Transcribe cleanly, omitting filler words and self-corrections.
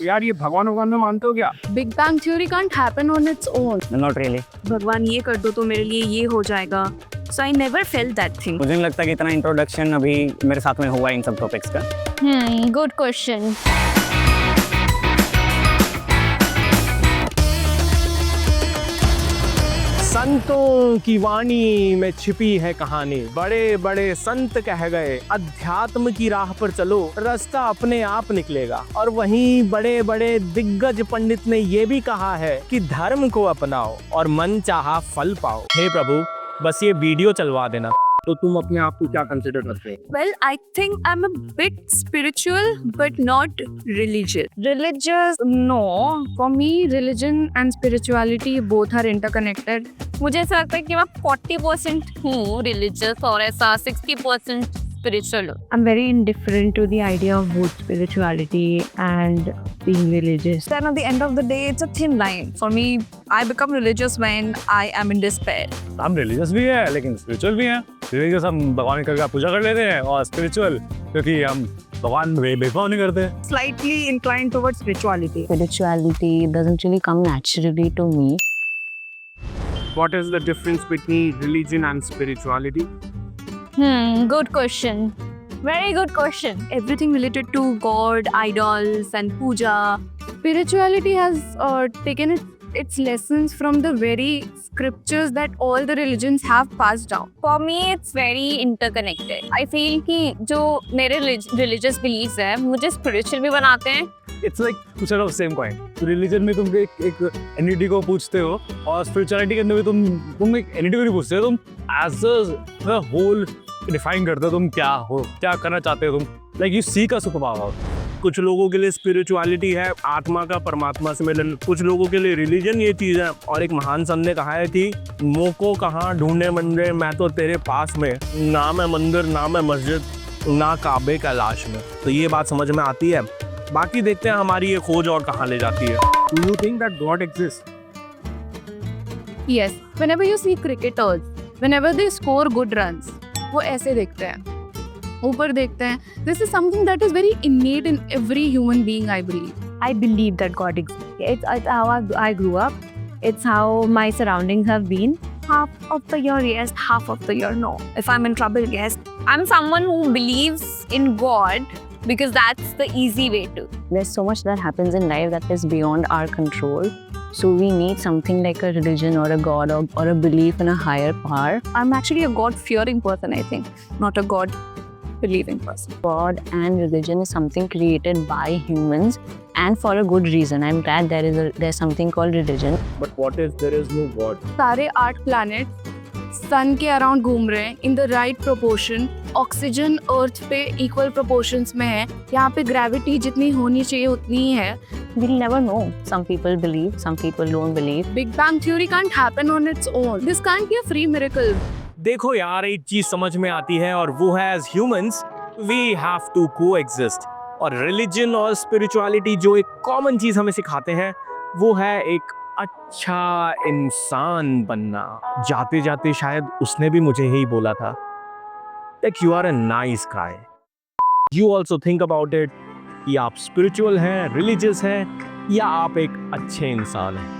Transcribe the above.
यार ये भगवान भगवान में मानते हो क्या? Big Bang Theory can't happen on its own. Not really. भगवान ये कर दो तो मेरे लिए ये हो जाएगा. So I never felt that thing. मुझे नहीं लगता कि इतना इंट्रोडक्शन अभी मेरे साथ में हुआ इन सब टॉपिक्स का। Good question. संतों की वाणी में छिपी है कहानी, बड़े बड़े संत कह गए अध्यात्म की राह पर चलो, रास्ता अपने आप निकलेगा। और वहीं बड़े बड़े दिग्गज पंडित ने ये भी कहा है कि धर्म को अपनाओ और मन चाहा फल पाओ। हे प्रभु, बस ये वीडियो चलवा देना। तो तुम अपने आप को क्या कंसिडर करते हो? Well, I think I'm a bit spiritual but not religious. Religious? No. For me, religion and spirituality both are interconnected. मुझे ऐसा लगता है कि मैं 40% हूँ religious और ऐसा 60% spiritual. I'm very indifferent to the idea of both spirituality and being religious. Then at the end of the day, it's a thin line. For me, I become religious when I am in despair. हम religious भी है लेकिन spiritual भी है। Religious हम भगवान का पूजा कर लेते हैं और स्पिरिचुअल क्योंकि हम भगवान भेदभाव नहीं करते। Slightly inclined towards spirituality. Spirituality doesn't really come naturally to me. What is the difference between religion and spirituality? Good question. Very good question. Everything related to God, idols and puja. Spirituality has taken its lessons from the very scriptures that all the religions have passed down. For me, it's very interconnected. I feel कि जो मेरे religious beliefs है, मुझे spiritual भी बनाते हैं. It's like two sides of the same coin. Religion में तुम एक एंटिटी को पूछते हो और स्पिरिचुअलिटी के अंदर भी तुम एक एंटिटी को नहीं पूछते हो, तुम एज अ होल डिफाइन करते हो तुम क्या हो, क्या करना चाहते हो तुम। Like you seek a super power. कुछ लोगों के लिए स्पिरिचुअलिटी है आत्मा का परमात्मा से मिलन, कुछ लोगों के लिए रिलीजन ये चीज़ है। और एक महान संत ने कहा है कि मोको कहाँ ढूंढे मंदिर, मैं तो तेरे पास में, ना मैं मंदिर ना मैं मस्जिद ना काबे कैलाश में। तो ये बात समझ में आती है। बाकी देखते हैं हमारी ये खोज और कहाँ ले जाती है। Do you think that God exists? Yes. Whenever you see cricketers, whenever they score good runs, वो ऐसे देखते हैं, ऊपर देखते हैं. This is something that is very innate in every human being, I believe. I believe that God exists. It's how I grew up. It's how my surroundings have been. Half of the year, yes. Half of the year, no. If I'm in trouble, yes. I'm someone who believes in God because that's the easy way to. There's so much that happens in life that is beyond our control. So we need something like a religion or a God or a belief in a higher power. I'm actually a God-fearing person, I think, not a God-believing person. God and religion is something created by humans and for a good reason. I'm glad there's something called religion. But what if there is no God? सारे 8 planet सन के around घूम रहे हैं in the right proportion. Oxygen earth पे equal proportions में है. यहाँ पे ग्रेविटी जितनी होनी चाहिए उतनी ही है. We'll never know. Some people believe, some people don't believe. Big Bang Theory can't happen on its own. This can't be a free miracle. देखो यार, एक चीज समझ में आती है और वो है as humans we have to coexist. और रिलीजन और स्पिरिचुअलिटी जो एक कॉमन चीज हमें सिखाते हैं वो है एक अच्छा इंसान बनना। जाते जाते शायद उसने भी मुझे यही बोला था, like you are a nice guy. You also think about it कि आप स्पिरिचुअल हैं, रिलीजियस हैं या आप एक अच्छे इंसान हैं।